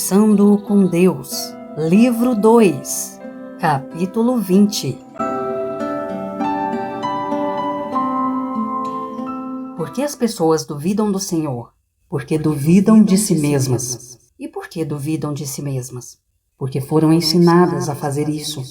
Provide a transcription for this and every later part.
Conversando com Deus, Livro 2, Capítulo 20. Por que as pessoas duvidam do Senhor? Porque duvidam de si mesmas. E por que duvidam de si mesmas? Porque foram ensinadas a fazer isso.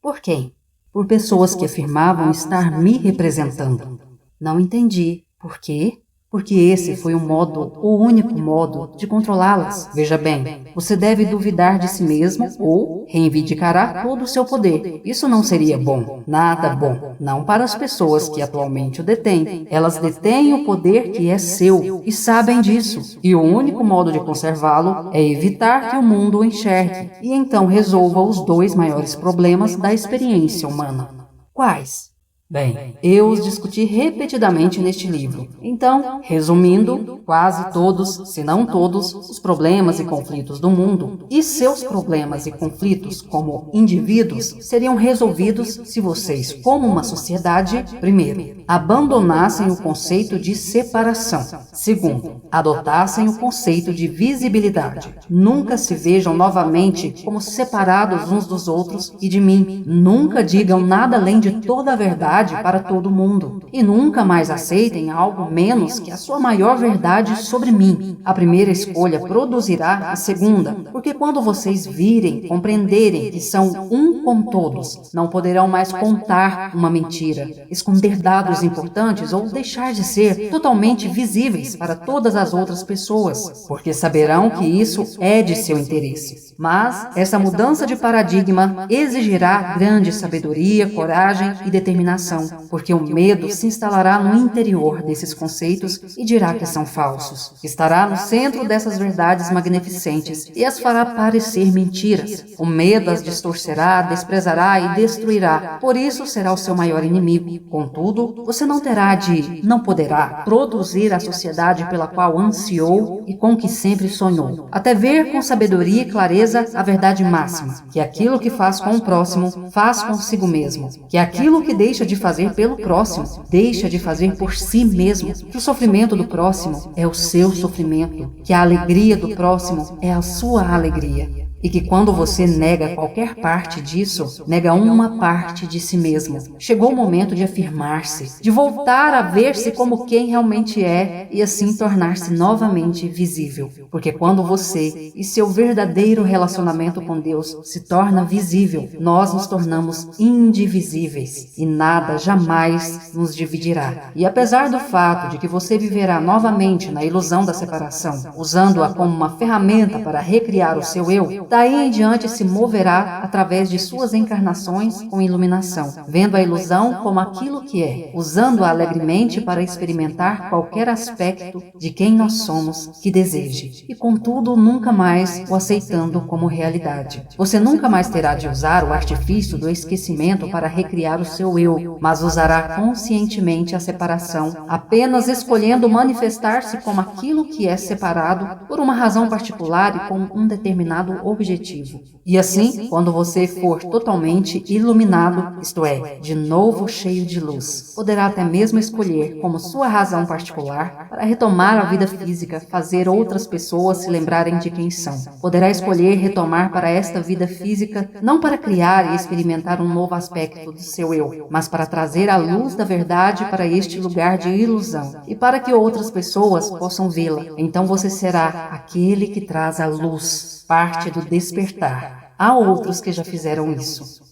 Por quem? Por pessoas que afirmavam estar me representando. Não entendi. Por quê? Porque esse foi o único modo de controlá-las. Veja bem, você deve duvidar de si mesmo ou reivindicará todo o seu poder. Isso não seria bom, nada bom. Não para as pessoas que atualmente o detêm. Elas detêm o poder que é seu e sabem disso. E o único modo de conservá-lo é evitar que o mundo o enxergue e então resolva os dois maiores problemas da experiência humana. Quais? Bem, eu os discuti repetidamente neste livro. Então, resumindo, quase todos, se não todos, os problemas e conflitos do mundo e seus problemas e conflitos como indivíduos seriam resolvidos se vocês, como uma sociedade, primeiro, abandonassem o conceito de separação. Segundo, adotassem o conceito de visibilidade. Nunca se vejam novamente como separados uns dos outros e de mim. Nunca digam nada além de toda a verdade para todo mundo. E nunca mais aceitem algo menos que a sua maior verdade sobre mim. A primeira escolha produzirá a segunda, porque quando vocês virem, compreenderem que são um com todos, não poderão mais contar uma mentira, esconder dados importantes ou deixar de ser totalmente visíveis para todas as outras pessoas, porque saberão que isso é de seu interesse. Mas essa mudança de paradigma exigirá grande sabedoria, coragem e determinação, porque o medo se instalará no interior desses conceitos e dirá que são falsos. Estará no centro dessas verdades magnificentes e as fará parecer mentiras. O medo as distorcerá, desprezará e destruirá. Por isso será o seu maior inimigo. Contudo, você não poderá produzir a sociedade pela qual ansiou e com que sempre sonhou, até ver com sabedoria e clareza a verdade máxima, que aquilo que faz com o próximo, faz consigo mesmo, que aquilo que deixa de fazer pelo próximo, deixa de fazer por si mesmo, que o sofrimento do próximo é o seu sofrimento, que a alegria do próximo é a sua alegria. E que quando você nega qualquer parte disso, nega uma parte de si mesmo. Chegou o momento de afirmar-se, de voltar a ver-se como quem realmente é e assim tornar-se novamente visível. Porque quando você e seu verdadeiro relacionamento com Deus se torna visível, nós nos tornamos indivisíveis e nada jamais nos dividirá. E apesar do fato de que você viverá novamente na ilusão da separação, usando-a como uma ferramenta para recriar o seu eu, daí em diante se moverá através de suas encarnações com iluminação, vendo a ilusão como aquilo que é, usando-a alegremente para experimentar qualquer aspecto de quem nós somos que deseje, e contudo nunca mais o aceitando como realidade. Você nunca mais terá de usar o artifício do esquecimento para recriar o seu eu, mas usará conscientemente a separação, apenas escolhendo manifestar-se como aquilo que é separado por uma razão particular e com um determinado objetivo. E assim, quando você for totalmente iluminado, isto é, de novo cheio de luz, poderá até mesmo escolher como sua razão particular para retomar a vida física, fazer outras pessoas se lembrarem de quem são. Poderá escolher retomar para esta vida física, não para criar e experimentar um novo aspecto do seu eu, mas para trazer a luz da verdade para este lugar de ilusão e para que outras pessoas possam vê-la. Então você será aquele que traz a luz, parte do despertar. Há outros que já fizeram isso.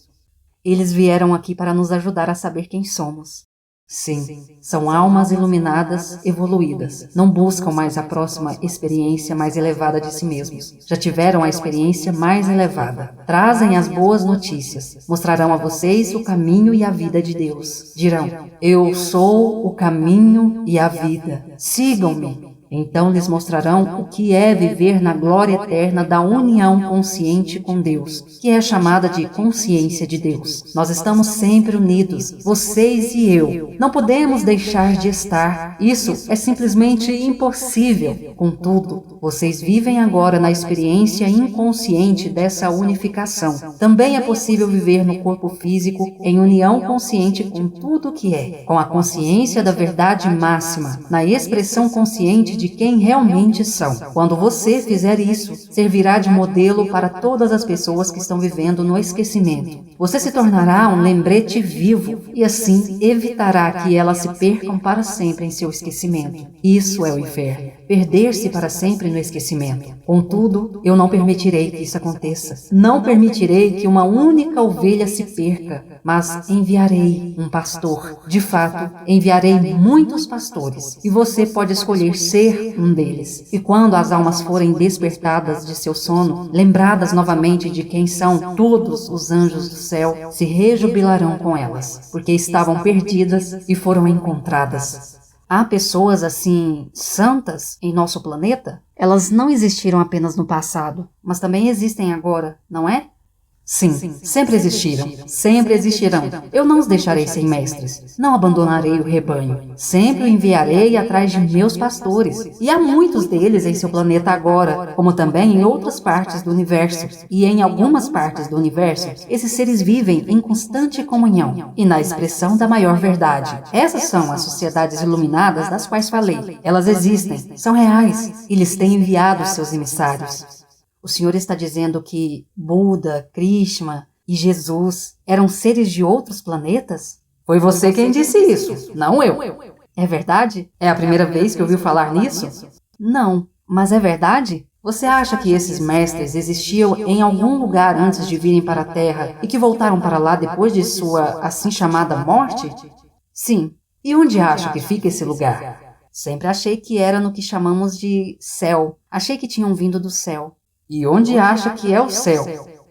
Eles vieram aqui para nos ajudar a saber quem somos. Sim, são almas iluminadas, evoluídas. Não buscam mais a próxima experiência mais elevada de si mesmos. Já tiveram a experiência mais elevada. Trazem as boas notícias. Mostrarão a vocês o caminho e a vida de Deus. Dirão: eu sou o caminho e a vida. Sigam-me. Então lhes mostrarão o que é viver na glória eterna da união consciente com Deus, que é chamada de consciência de Deus. Nós estamos sempre unidos, vocês e eu. Não podemos deixar de estar. Isso é simplesmente impossível. Contudo, vocês vivem agora na experiência inconsciente dessa unificação. Também é possível viver no corpo físico em união consciente com tudo o que é, com a consciência da verdade máxima, na expressão consciente consciente de quem realmente são. Quando você fizer isso, servirá de modelo para todas as pessoas que estão vivendo no esquecimento. Você se tornará um lembrete vivo e assim evitará que elas se percam para sempre em seu esquecimento. Isso é o inferno. Perder-se para sempre no esquecimento. Contudo, eu não permitirei que isso aconteça. Não permitirei que uma única ovelha se perca, mas enviarei um pastor. De fato, enviarei muitos pastores, e você pode escolher ser um deles. E quando as almas forem despertadas de seu sono, lembradas novamente de quem são, todos os anjos do céu se rejubilarão com elas, porque estavam perdidas e foram encontradas. Há pessoas assim, santas, em nosso planeta? Elas não existiram apenas no passado, mas também existem agora, não é? Sim, sempre existiram, sempre existirão. Eu não os deixarei sem mestres, não abandonarei o rebanho. Sempre o enviarei atrás de meus pastores. E há muitos deles em seu planeta agora, como também em outras partes do universo. E em algumas partes do universo, esses seres vivem em constante comunhão e na expressão da maior verdade. Essas são as sociedades iluminadas das quais falei. Elas existem, são reais, e lhes têm enviado seus emissários. O Senhor está dizendo que Buda, Krishna e Jesus eram seres de outros planetas? Foi você quem disse isso, não eu. É verdade? É a primeira vez que ouviu falar nisso? Não, mas é verdade? Você acha que esses mestres existiam em algum lugar antes de virem para a Terra e que voltaram para lá depois de sua assim chamada morte? Sim. E onde acha que fica esse lugar? Sempre achei que era no que chamamos de céu. Achei que tinham vindo do céu. E onde acha que é o céu?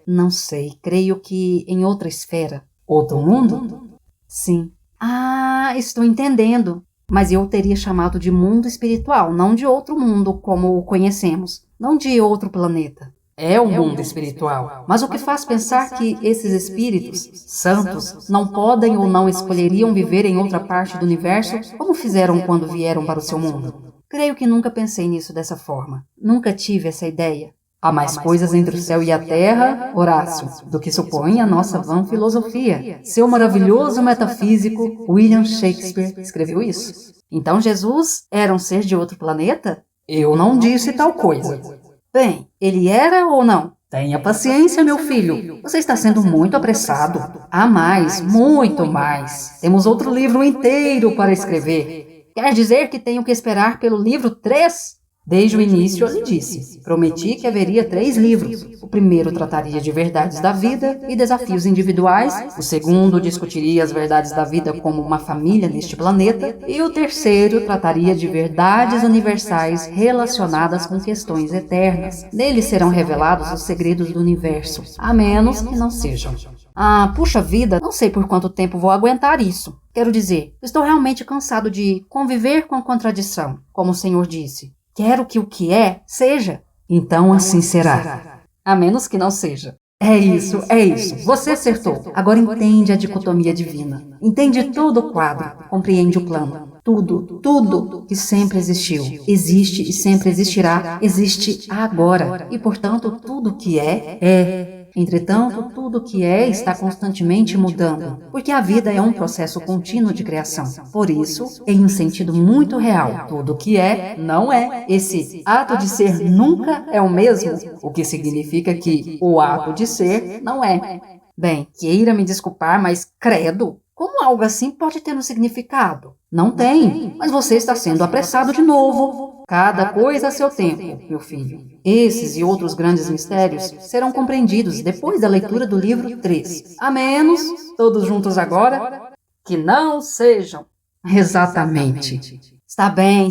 Não sei, creio que em outra esfera. Outro mundo? Sim. Ah, estou entendendo. Mas eu teria chamado de mundo espiritual, não de outro mundo como o conhecemos, não de outro planeta. É o mundo espiritual. Mas o que faz pensar que esses espíritos, santos, não podem ou não escolheriam viver em outra parte do universo, como fizeram quando vieram para o seu mundo? Creio que nunca pensei nisso dessa forma. Nunca tive essa ideia. Há mais coisas entre o céu e a terra, Horácio, do que supõe a nossa vã filosofia. Seu maravilhoso metafísico, William Shakespeare, escreveu isso. Então Jesus era um ser de outro planeta? Eu não disse tal coisa. Bem, ele era ou não? Tenha paciência, meu filho. Você está sendo muito apressado. Há mais, muito mais. Temos outro livro inteiro para escrever. Quer dizer que tenho que esperar pelo livro 3? Desde o início eu lhe disse, prometi que haveria 3 livros. O primeiro trataria de verdades da vida e desafios individuais, o segundo discutiria as verdades da vida como uma família neste planeta, e o terceiro trataria de verdades universais relacionadas com questões eternas. Nele serão revelados os segredos do universo, a menos que não sejam. Ah, puxa vida, não sei por quanto tempo vou aguentar isso. Quero dizer, estou realmente cansado de conviver com a contradição, como o Senhor disse. Quero que o que é, seja. Então assim será. A menos que não seja. É isso, você acertou. Agora entende a dicotomia divina. Entende todo o quadro, compreende o plano. Tudo que sempre existiu, existe e sempre existirá, existe agora. E, portanto, tudo que é, é. Entretanto, tudo que é está constantemente mudando, porque a vida é um processo contínuo de criação. Por isso, em um sentido muito real, tudo que é, não é. Esse ato de ser nunca é o mesmo, o que significa que o ato de ser não é. Bem, queira me desculpar, mas credo, como algo assim pode ter um significado? Não tem, mas você está sendo apressado de novo. Cada coisa a seu tempo, meu filho. Esses e outros grandes mistérios serão compreendidos depois da leitura do livro 3. A menos, todos juntos agora, que não sejam. Exatamente. Está bem,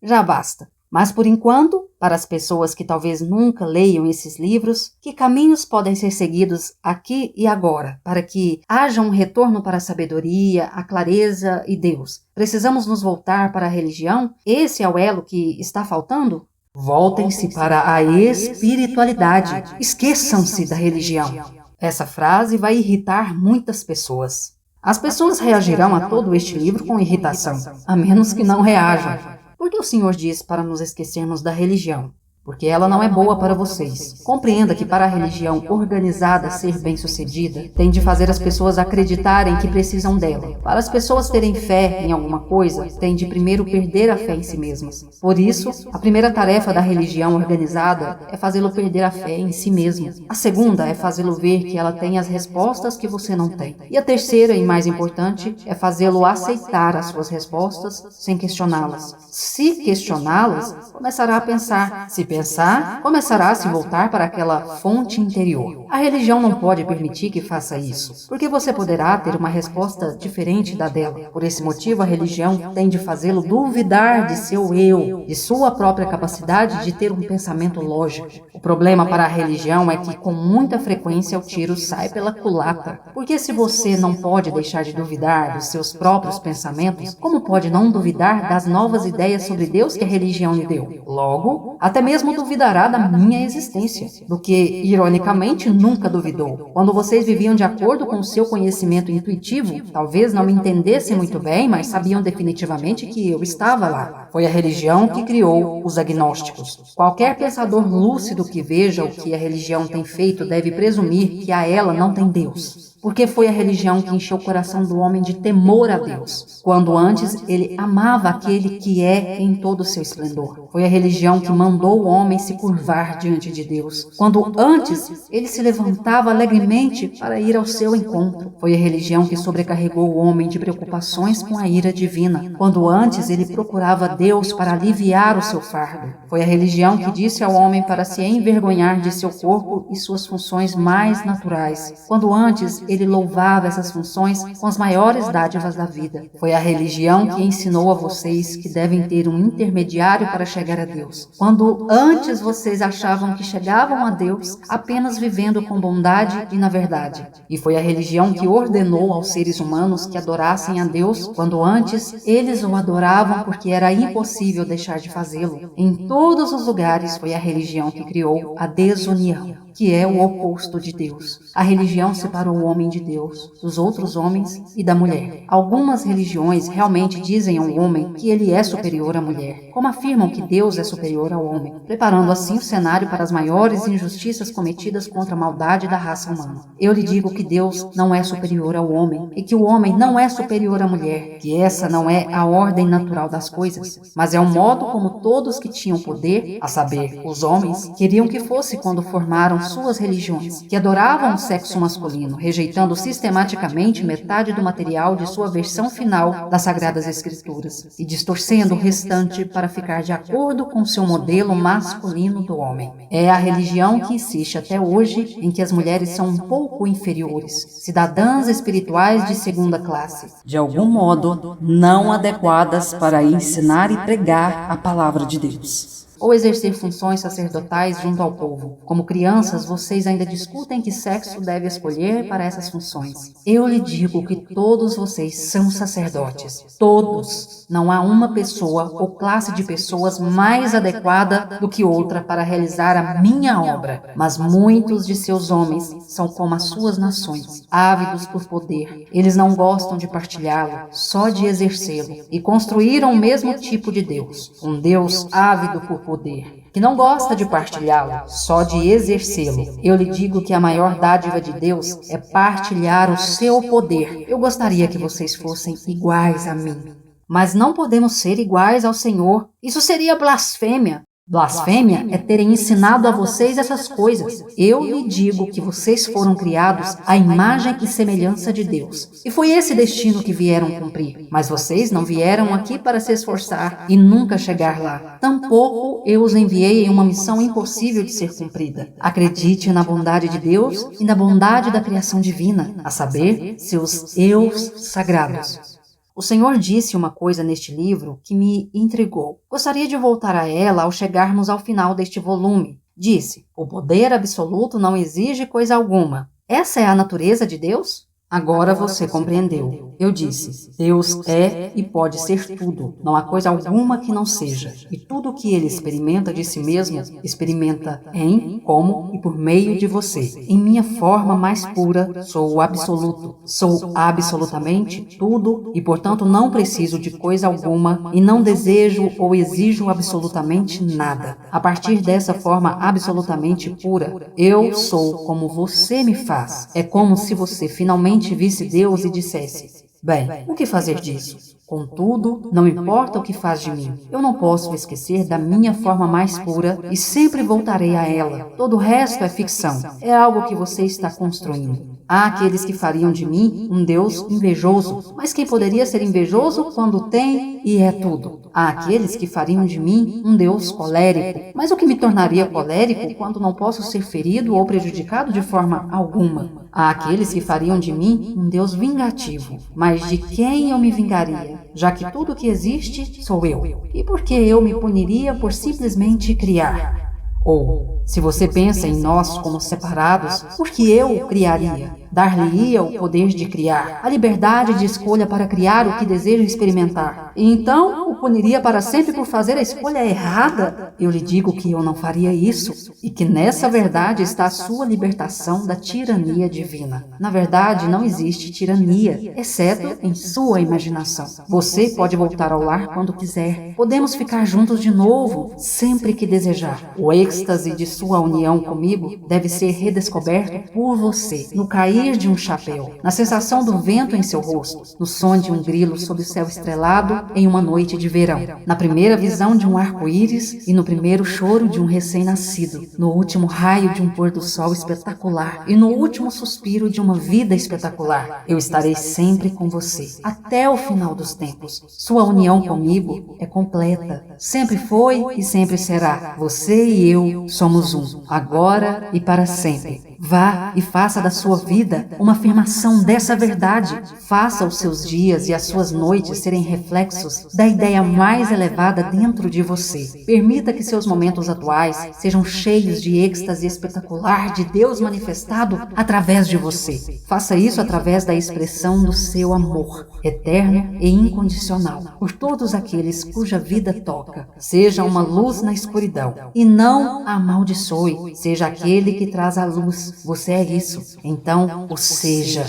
já basta. Mas, por enquanto, para as pessoas que talvez nunca leiam esses livros, que caminhos podem ser seguidos aqui e agora, para que haja um retorno para a sabedoria, a clareza e Deus? Precisamos nos voltar para a religião? Esse é o elo que está faltando? Voltem-se para a espiritualidade. Esqueçam-se da religião. Essa frase vai irritar muitas pessoas. As pessoas reagirão a todo este livro com irritação, a menos que não reajam. Por que o Senhor diz para nos esquecermos da religião? porque ela não é boa para vocês. Compreenda que para a religião organizada ser bem-sucedida, tem de fazer as pessoas acreditarem que precisam dela. Para as pessoas terem fé em alguma coisa, tem de primeiro perder a fé em si mesmas. Por isso, a primeira tarefa da religião organizada é fazê-lo perder a fé em si mesmo. A segunda é fazê-lo ver que ela tem as respostas que você não tem. E a terceira, e mais importante, é fazê-lo aceitar as suas respostas sem questioná-las. Se questioná-las, começará a pensar. Se pensar, começará a se voltar para aquela fonte interior. A religião não pode permitir que faça isso, porque você poderá ter uma resposta diferente da dela. Por esse motivo, a religião tem de fazê-lo duvidar de seu eu, de sua própria capacidade de ter um pensamento lógico. O problema para a religião é que, com muita frequência, o tiro sai pela culatra. Porque se você não pode deixar de duvidar dos seus próprios pensamentos, como pode não duvidar das novas ideias sobre Deus que a religião lhe deu? Logo, até mesmo duvidará da minha existência, do que, ironicamente, nunca duvidou. Quando vocês viviam de acordo com o seu conhecimento intuitivo, talvez não me entendessem muito bem, mas sabiam definitivamente que eu estava lá. Foi a religião que criou os agnósticos. Qualquer pensador lúcido que veja o que a religião tem feito deve presumir que a ela não tem Deus. Porque foi a religião que encheu o coração do homem de temor a Deus, quando antes ele amava aquele que é em todo o seu esplendor. Foi a religião que mandou o homem se curvar diante de Deus, quando antes ele se levantava alegremente para ir ao seu encontro. Foi a religião que sobrecarregou o homem de preocupações com a ira divina, quando antes ele procurava Deus para aliviar o seu fardo. Foi a religião que disse ao homem para se envergonhar de seu corpo e suas funções mais naturais, quando antes ele louvava essas funções com as maiores dádivas da vida. Foi a religião que ensinou a vocês que devem ter um intermediário para chegar a Deus, quando antes vocês achavam que chegavam a Deus apenas vivendo com bondade e na verdade. E foi a religião que ordenou aos seres humanos que adorassem a Deus, quando antes eles o adoravam porque era impossível deixar de fazê-lo. Em todos os lugares foi a religião que criou a desunião, que é o oposto de Deus. A religião separou o homem de Deus, dos outros homens e da mulher. Algumas religiões realmente dizem ao homem que ele é superior à mulher, como afirmam que Deus é superior ao homem, preparando assim o cenário para as maiores injustiças cometidas contra a maldade da raça humana. Eu lhe digo que Deus não é superior ao homem e que o homem não é superior à mulher, que essa não é a ordem natural das coisas, mas é o modo como todos que tinham poder, a saber, os homens, queriam que fosse quando formaram suas religiões, que adoravam o sexo masculino, rejeitando sistematicamente metade do material de sua versão final das Sagradas Escrituras e distorcendo o restante para ficar de acordo com seu modelo masculino do homem. É a religião que insiste até hoje em que as mulheres são um pouco inferiores, cidadãs espirituais de segunda classe, de algum modo não adequadas para ensinar e pregar a palavra de Deus, ou exercer funções sacerdotais junto ao povo. Como crianças, vocês ainda discutem que sexo deve escolher para essas funções. Eu lhe digo que todos vocês são sacerdotes. Todos. Não há uma pessoa ou classe de pessoas mais adequada do que outra para realizar a minha obra. Mas muitos de seus homens são como as suas nações, ávidos por poder. Eles não gostam de partilhá-lo, só de exercê-lo. E construíram o mesmo tipo de Deus. Um Deus ávido por poder, que não gosta de partilhá-lo, só de exercê-lo. Eu lhe digo que a maior dádiva de Deus é partilhar o seu poder. Eu gostaria que vocês fossem iguais a mim. Mas não podemos ser iguais ao Senhor. Isso seria blasfêmia. Blasfêmia é terem ensinado a vocês essas coisas. Eu lhe digo que vocês foram criados à imagem e semelhança de Deus. E foi esse destino que vieram cumprir. Mas vocês não vieram aqui para se esforçar e nunca chegar lá. Tampouco eu os enviei em uma missão impossível de ser cumprida. Acredite na bondade de Deus e na bondade da criação divina, a saber, seus eus sagrados. O Senhor disse uma coisa neste livro que me intrigou. Gostaria de voltar a ela ao chegarmos ao final deste volume. Disse: o poder absoluto não exige coisa alguma. Essa é a natureza de Deus? Agora você compreendeu. Eu disse, Deus é e pode ser tudo. Não há coisa alguma que não seja. E tudo o que ele experimenta de si mesmo, experimenta em, como e por meio de você. Em minha forma mais pura, sou o absoluto. Sou absolutamente tudo e, portanto, não preciso de coisa alguma e não desejo ou exijo absolutamente nada. A partir dessa forma absolutamente pura, eu sou como você me faz. É como se você finalmente visse Deus e dissesse: bem, o que fazer disso? Contudo, não importa o que faz de mim, eu não posso esquecer da minha forma mais pura e sempre voltarei a ela. Todo o resto é ficção, é algo que você está construindo. Há aqueles que fariam de mim um Deus invejoso, mas quem poderia ser invejoso quando tem e é tudo? Há aqueles que fariam de mim um Deus colérico, mas o que me tornaria colérico quando não posso ser ferido ou prejudicado de forma alguma? Há aqueles que fariam de mim um Deus vingativo, mas de quem eu me vingaria, já que tudo que existe sou eu? E por que eu me puniria por simplesmente criar? Ou, se você pensa em nós como separados, por que eu criaria? Dar-lhe-ia o poder de criar, a liberdade de escolha para criar o que deseja experimentar. E então o puniria para sempre por fazer a escolha errada? Eu lhe digo que eu não faria isso, e que nessa verdade está a sua libertação da tirania divina. Na verdade, não existe tirania, exceto em sua imaginação. Você pode voltar ao lar quando quiser. Podemos ficar juntos de novo, sempre que desejar. O êxtase de sua união comigo deve ser redescoberto por você, no cair de um chapéu, na sensação do vento em seu rosto, no som de um grilo sob o céu estrelado em uma noite de verão, na primeira visão de um arco-íris e no primeiro choro de um recém-nascido, no último raio de um pôr-do-sol espetacular e no último suspiro de uma vida espetacular. Eu estarei sempre com você, até o final dos tempos. Sua união comigo é completa, sempre foi e sempre será. Você e eu somos um, agora e para sempre. Vá e faça da sua vida uma afirmação dessa verdade. Faça os seus dias e as suas noites serem reflexos da ideia mais elevada dentro de você. Permita que seus momentos atuais sejam cheios de êxtase espetacular de Deus manifestado através de você. Faça isso através da expressão do seu amor, eterno e incondicional, por todos aqueles cuja vida toca. Seja uma luz na escuridão e não a amaldiçoe. Seja aquele que traz a luz. Você é isso, então o seja.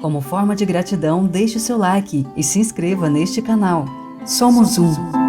Como forma de gratidão, deixe o seu like e se inscreva neste canal. Somos um.